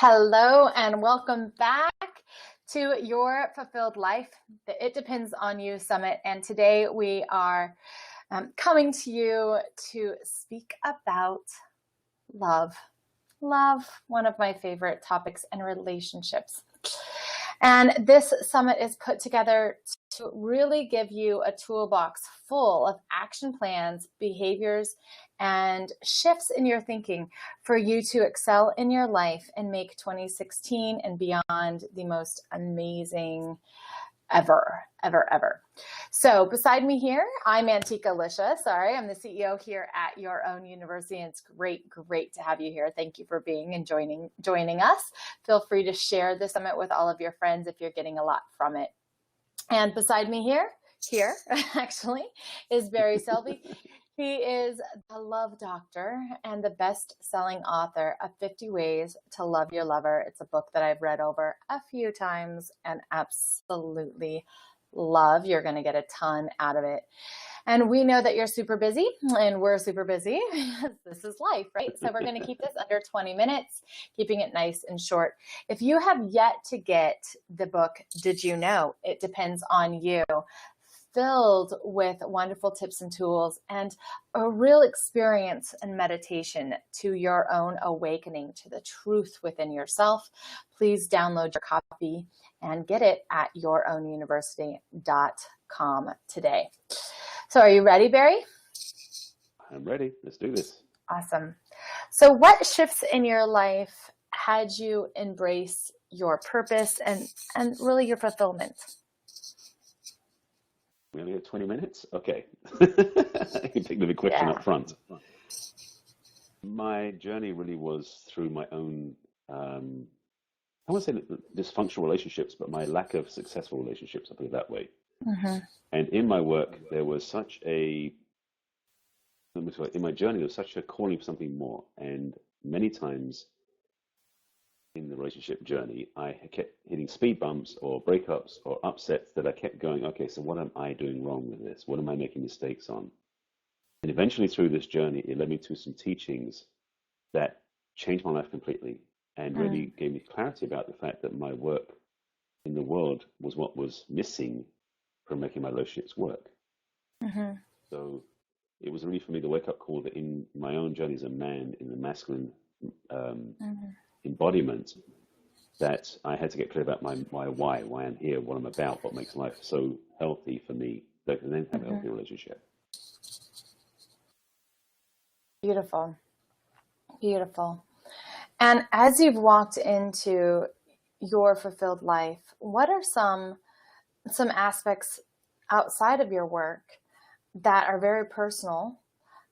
Hello and welcome back to Your Fulfilled Life, the It Depends on You Summit. And today we are coming to you to speak about love. Love, one of my favorite topics, and relationships. And this summit is put together to really give you a toolbox full of action plans, behaviors, and shifts in your thinking for you to excel in your life and make 2016 and beyond the most amazing ever. So beside me here, I'm Antiqua Lisha. I'm the CEO here at Your Own University, and it's great to have you here. Thank you for being and joining us. Feel free to share the summit with all of your friends if you're getting a lot from it. And beside me here actually, is Barry Selby. He is the love doctor and the best-selling author of 50 Ways to Love Your Lover. It's a book that I've read over a few times and absolutely love. You're going to get a ton out of it. And we know that you're super busy and we're super busy. This is life, right? So we're going to keep this under 20 minutes, keeping it nice and short. If you have yet to get the book, Did You Know? It Depends on You, filled with wonderful tips and tools and a real experience and meditation to your own awakening to the truth within yourself, please download your copy and get it at yourownuniversity.com today. So are you ready, Barry? I'm ready. Let's do this. Awesome. So what shifts in your life had you embrace your purpose and really your fulfillment? We only have 20 minutes? Okay. I can take the big question up front. My journey really was through my own, I won't say dysfunctional relationships, but my lack of successful relationships, I'll put it that way. Mm-hmm. And in my work, there was such in my journey, there was such a calling for something more. And many times in the relationship journey, I kept hitting speed bumps or breakups or upsets that I kept going, okay, so what am I doing wrong with this? What am I making mistakes on? And eventually through this journey, it led me to some teachings that changed my life completely and really gave me clarity about the fact that my work in the world was what was missing from making my relationships work. Mm-hmm. So it was really for me the wake-up call that in my own journey as a man in the masculine embodiment, that I had to get clear about my why I'm here, what I'm about, what makes life so healthy for me, that I can then have a healthy relationship. Beautiful. And as you've walked into your fulfilled life, what are some aspects outside of your work that are very personal?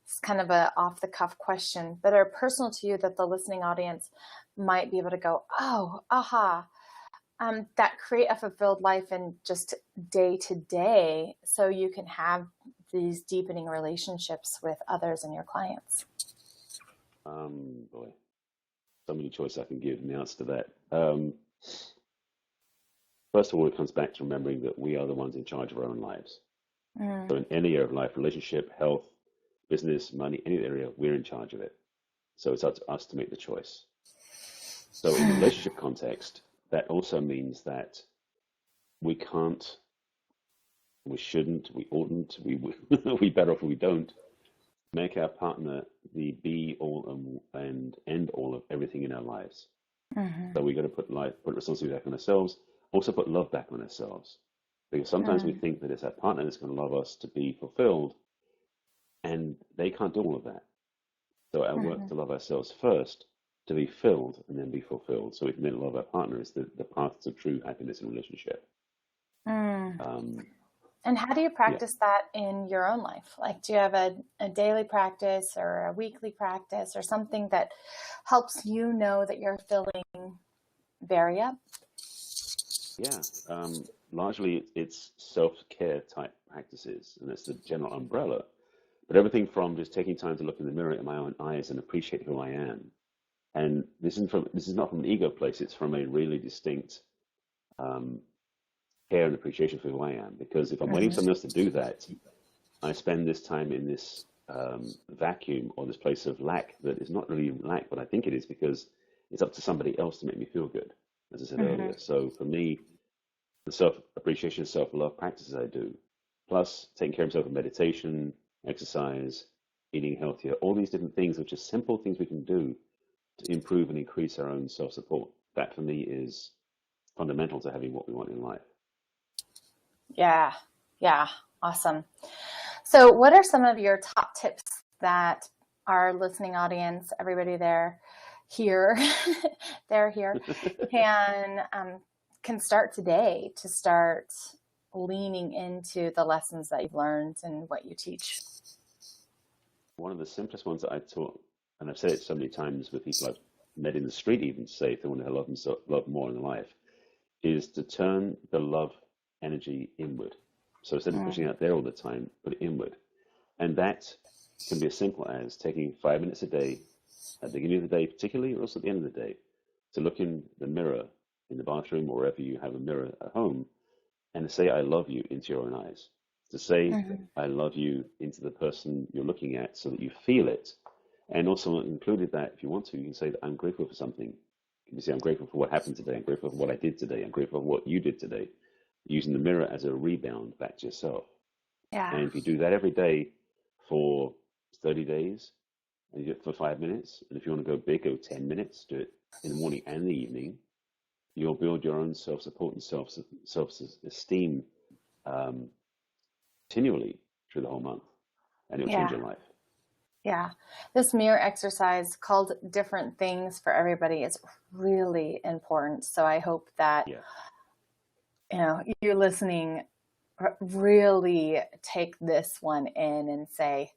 It's kind of a off-the-cuff question, but are personal to you that the listening audience might be able to go, oh, aha, that create a fulfilled life in just day to day, so you can have these deepening relationships with others and your clients? Boy, so many choices I can give in the answer to that. First of all, it comes back to remembering that we are the ones in charge of our own lives. So in any area of life, relationship, health, business, money, any area, we're in charge of it. So it's up to us to make the choice. So in the relationship context, that also means that we can't, we shouldn't, we oughtn't, we better off if we don't make our partner the be all and end all of everything in our lives. So we got to put responsibility back on ourselves, also put love back on ourselves. Because sometimes we think that it's our partner that's going to love us to be fulfilled, and they can't do all of that. So our work to love ourselves first, to be filled, and then be fulfilled, so we can then love our partner is the path to true happiness in a relationship. And how do you practice that in your own life? Like, do you have a daily practice or a weekly practice or something that helps you know that you're filling Barry up? Yeah, largely it's self-care type practices, and that's the general umbrella. But everything from just taking time to look in the mirror at my own eyes and appreciate who I am. And this is not from an ego place, it's from a really distinct care and appreciation for who I am. Because if I'm waiting for someone else to do that, I spend this time in this vacuum or this place of lack that is not really lack, but I think it is, because It's up to somebody else to make me feel good, as I said Mm-hmm. earlier. So for me, the self-appreciation, self-love practices I do, plus taking care of myself with meditation, exercise, eating healthier, all these different things, which are simple things we can do to improve and increase our own self-support. That for me is fundamental to having what we want in life. Yeah. Yeah. Awesome. So what are some of your top tips that our listening audience, everybody here, they're here, can start today to start leaning into the lessons that you've learned and what you teach? One of the simplest ones that I taught, and I've said it so many times with people I've met in the street, even say if they want to love more in life, is to turn the love energy inward. So instead of pushing it out there all the time, put it inward. And that can be as simple as taking 5 minutes a day, at the beginning of the day particularly, or also at the end of the day, to look in the mirror in the bathroom or wherever you have a mirror at home and to say, I love you into your own eyes. To say, I love you into the person you're looking at so that you feel it. And also included that, if you want to, you can say that I'm grateful for something. You can say, I'm grateful for what happened today. I'm grateful for what I did today. I'm grateful for what you did today. Using the mirror as a rebound back to yourself. Yeah. And if you do that every day for 30 days, and you do it for 5 minutes, and if you want to go big, go 10 minutes, do it in the morning and the evening, you'll build your own self-support and self-esteem continually through the whole month, and it'll change your life. Yeah. This mirror exercise called different things for everybody is really important. So I hope that, you're listening, really take this one in and say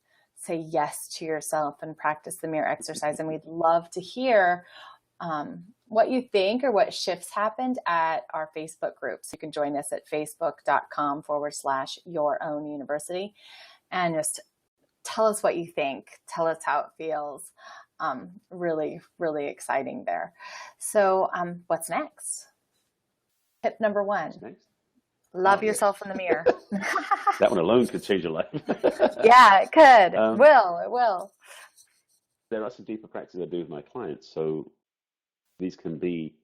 yes to yourself and practice the mirror exercise. And we'd love to hear what you think or what shifts happened at our Facebook group. So you can join us at facebook.com/yourownuniversity and just tell us what you think. Tell us how it feels. Really, really exciting there. So what's next? Tip number 1. Love yourself in the mirror. That one alone could change your life. Yeah, it could. It will. There are some deeper practices I do with my clients. So these can be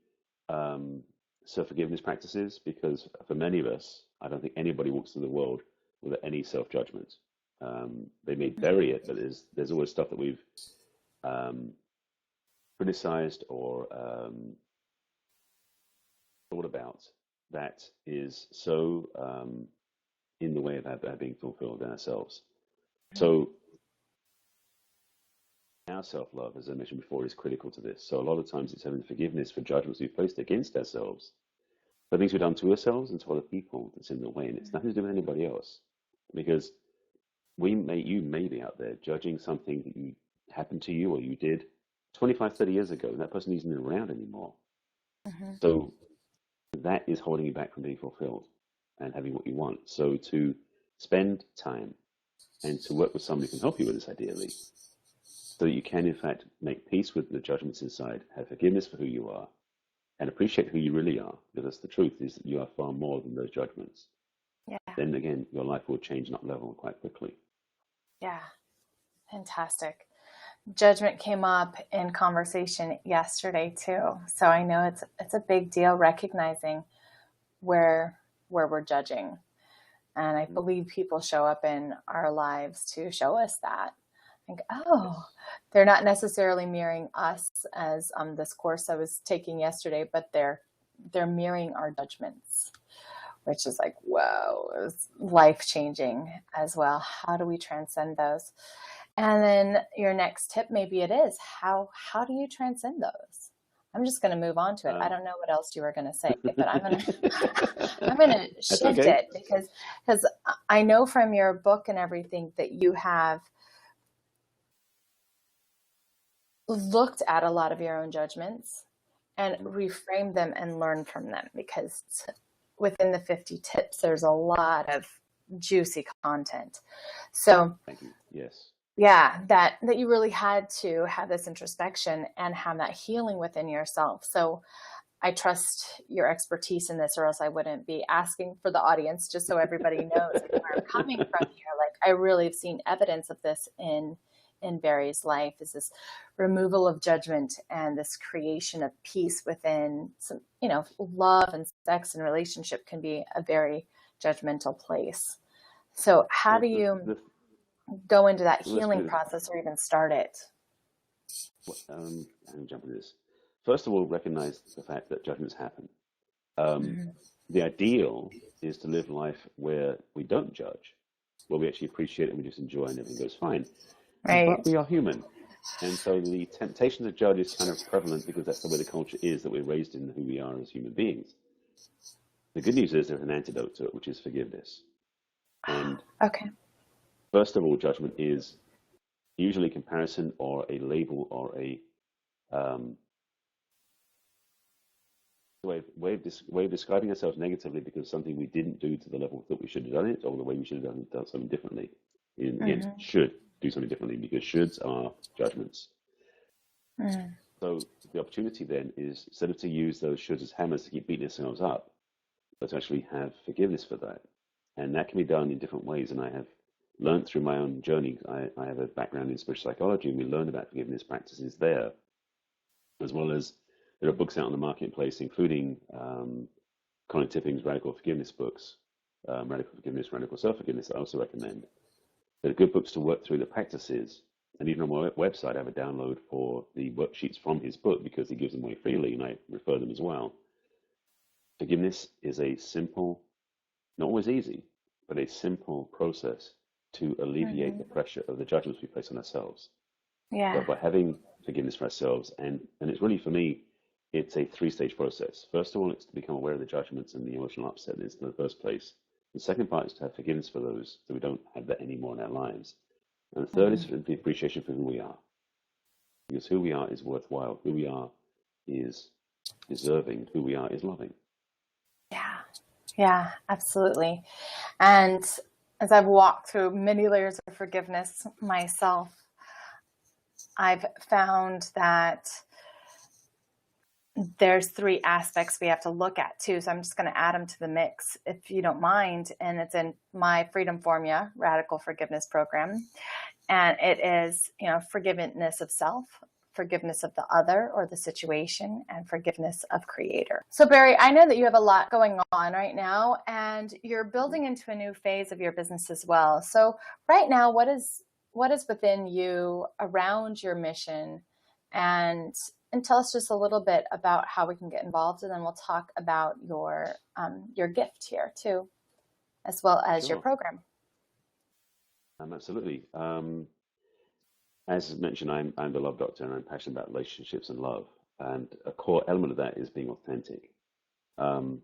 self-forgiveness practices, because for many of us, I don't think anybody walks through the world without any self-judgment. They may bury it, but there's always stuff that we've criticized or thought about that is so in the way of our being fulfilled in ourselves. So our self-love, as I mentioned before, is critical to this. So a lot of times it's having forgiveness for judgments we've placed against ourselves, for things we've done to ourselves and to other people that's in the way. And it's nothing to do with anybody else, because you may be out there judging something that you happened to you or you did 25, 30 years ago, and that person isn't around anymore. So that is holding you back from being fulfilled and having what you want. So to spend time and to work with somebody who can help you with this ideally, so that you can in fact make peace with the judgments inside, have forgiveness for who you are, and appreciate who you really are, because the truth is that you are far more than those judgments. Then again, your life will change and up level quite quickly. Yeah. Fantastic. Judgment came up in conversation yesterday too. So I know it's a big deal recognizing where we're judging. And I believe people show up in our lives to show us that. Think, they're not necessarily mirroring us as this course I was taking yesterday, but they're mirroring our judgments, which is like, whoa, it was life-changing as well. How do we transcend those? And then your next tip, maybe it is, how do you transcend those? I'm just going to move on to it. I don't know what else you were going to say, but I'm going to shift it because I know from your book and everything that you have looked at a lot of your own judgments and reframed them and learned from them, because within the 50 tips, there's a lot of juicy content. So thank you. Yes. Yeah, that you really had to have this introspection and have that healing within yourself. So I trust your expertise in this, or else I wouldn't be asking for the audience, just so everybody knows where I'm coming from here. Like, I really have seen evidence of this in in Barry's life is this removal of judgment and this creation of peace within some, love and sex and relationship can be a very judgmental place. So how do you go into that healing process or even start it? Let me jump into this. First of all, recognize the fact that judgments happen. The ideal is to live life where we don't judge, where we actually appreciate it and we just enjoy and everything goes fine. Right. But we are human. And so the temptation to judge is kind of prevalent because that's the way the culture is that we're raised in, who we are as human beings. The good news is there's an antidote to it, which is forgiveness. And first of all, judgment is usually comparison or a label or a way of describing ourselves negatively because something we didn't do to the level that we should have done it, or the way we should have done something differently. Should do something differently because shoulds are judgments. So the opportunity then is, instead of to use those shoulds as hammers to keep beating ourselves up, but to actually have forgiveness for that. And that can be done in different ways. And I have learned through my own journey, I have a background in spiritual psychology, and we learned about forgiveness practices there, as well as there are books out in the marketplace, including Colin Tipping's Radical Forgiveness books, Radical Forgiveness, Radical Self-Forgiveness, I also recommend. They're good books to work through the practices. And even on my website, I have a download for the worksheets from his book because he gives them away freely, and I refer them as well. Forgiveness is a simple, not always easy, but a simple process to alleviate the pressure of the judgments we place on ourselves. Yeah. So by having forgiveness for ourselves, and it's really, for me, it's a three-stage process. First of all, it's to become aware of the judgments and the emotional upset that is in the first place. The second part is to have forgiveness for those, so we don't have that anymore in our lives. And the third is the appreciation for who we are. Because who we are is worthwhile. Who we are is deserving. Who we are is loving. Yeah, absolutely. And as I've walked through many layers of forgiveness myself, I've found that there's three aspects we have to look at too. So I'm just going to add them to the mix, if you don't mind. And it's in my Freedom Formula Radical Forgiveness Program. And it is, forgiveness of self, forgiveness of the other or the situation, and forgiveness of creator. So Barry, I know that you have a lot going on right now, and you're building into a new phase of your business as well. So right now, what is within you around your mission? And tell us just a little bit about how we can get involved, and then we'll talk about your gift here too, as well as your program. Absolutely. As mentioned, I'm the love doctor, and I'm passionate about relationships and love. And a core element of that is being authentic. And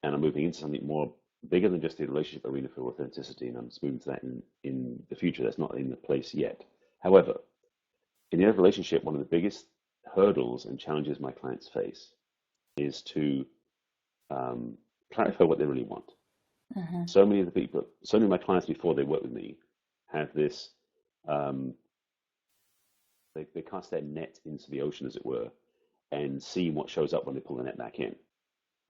I'm moving into something more bigger than just the relationship arena for authenticity, and I'm just moving to that in the future. That's not in the place yet. However, in the relationship, one of the biggest hurdles and challenges my clients face is to clarify what they really want. So many of my clients before they work with me have this, they cast their net into the ocean, as it were, and see what shows up when they pull the net back in.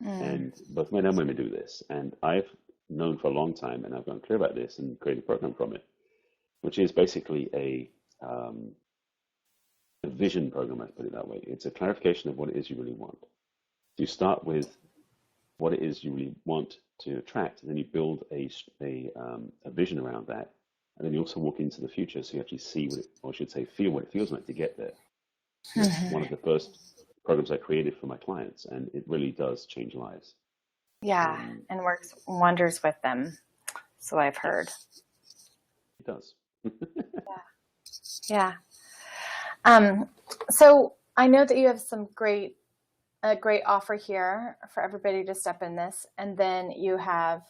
And both men and women do this. And I've known for a long time, and I've gotten clear about this and created a program from it, which is basically a vision program, let's put it that way. It's a clarification of what it is you really want. So you start with what it is you really want to attract, and then you build a vision around that. And then you also walk into the future, so you actually see feel what it feels like to get there. It's one of the first programs I created for my clients, and it really does change lives. Yeah, and works wonders with them. So I've heard. It does. Yeah. So I know that you have a great offer here for everybody to step in this, and then you have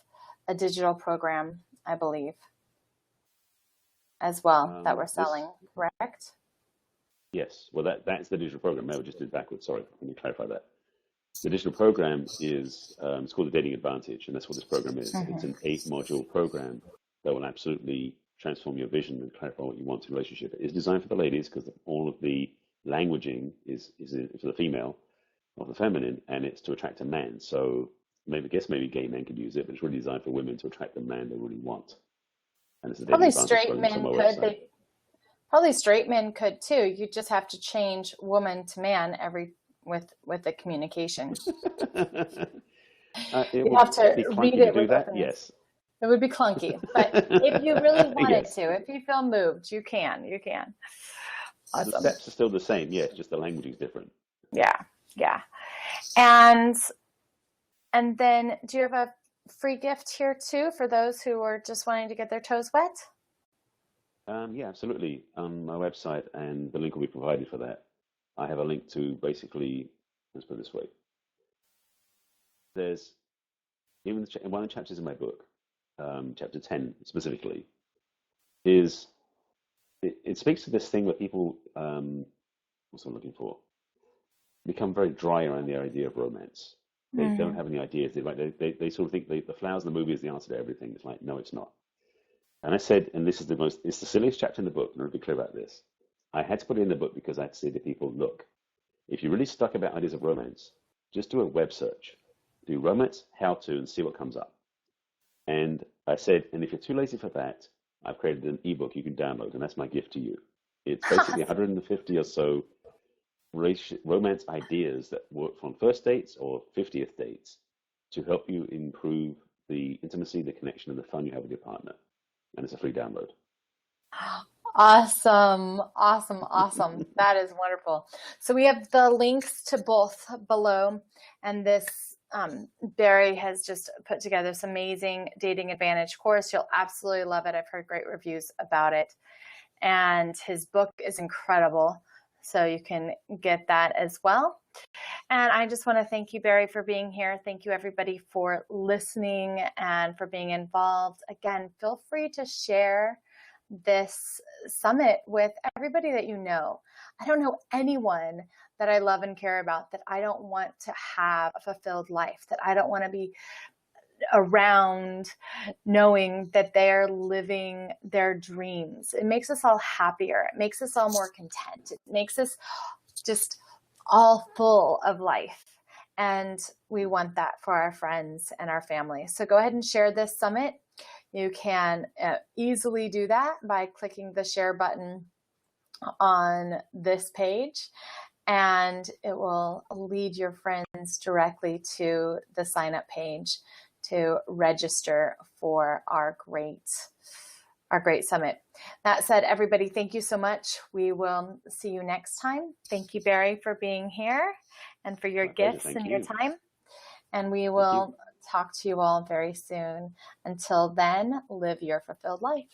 a digital program, I believe, as well, that we're selling, correct? Yes. Well, that's the digital program. I just did backwards. Sorry, let me clarify that. The digital program is it's called the Dating Advantage, and that's what this program is. It's an 8-module program that will absolutely transform your vision and clarify what you want in a relationship. It's designed for the ladies because all of the languaging is for the female, not the feminine, and it's to attract a man. So maybe gay men could use it, but it's really designed for women to attract the man they really want. And it's a dating probably advantage straight men could. Probably straight men could too. You just have to change woman to man with the communication. It You would have to be read clunky to it do with that, openness. yes. It would be clunky, but if you really wanted Yes. to, if you feel moved, you can. You can. The Awesome. steps are still the same, yes, just the language is different. Yeah, yeah. And then do you have a free gift here too for those who are just wanting to get their toes wet? Yeah, absolutely. On my website, and the link will be provided for that, I have a link to basically, let's put it this way. There's, even one of the chapters in my book, chapter 10 specifically, is it speaks to this thing where people, what's I'm looking for, become very dry around the idea of romance. They don't have any ideas. They sort of think the flowers in the movie is the answer to everything. It's like, no, it's not. And I said, and this is it's the silliest chapter in the book, and I'll be clear about this. I had to put it in the book because I had to say to people, look, if you're really stuck about ideas of romance, just do a web search. Do romance, how to, and see what comes up. And I said, and if you're too lazy for that, I've created an ebook you can download, and that's my gift to you. It's basically 150 or so romance ideas that work on first dates or 50th dates to help you improve the intimacy, the connection, and the fun you have with your partner. And it's a free download. Awesome. Awesome. Awesome. That is wonderful. So we have the links to both below, and this Barry has just put together this amazing dating advantage course. You'll absolutely love it. I've heard great reviews about it. And his book is incredible. So you can get that as well. And I just want to thank you, Barry, for being here. Thank you, everybody, for listening and for being involved. Again, feel free to share this summit with everybody that you know. I don't know anyone that I love and care about that I don't want to have a fulfilled life, that I don't want to be around knowing that they're living their dreams. It makes us all happier. It makes us all more content. It makes us just all full of life. And we want that for our friends and our family. So go ahead and share this summit. You can easily do that by clicking the share button on this page, and it will lead your friends directly to the sign up page to register for our great summit. That said, everybody, thank you so much. We will see you next time. Thank you, Barry, for being here and for your gifts and your time. And we will talk to you all very soon. Until then, live your fulfilled life.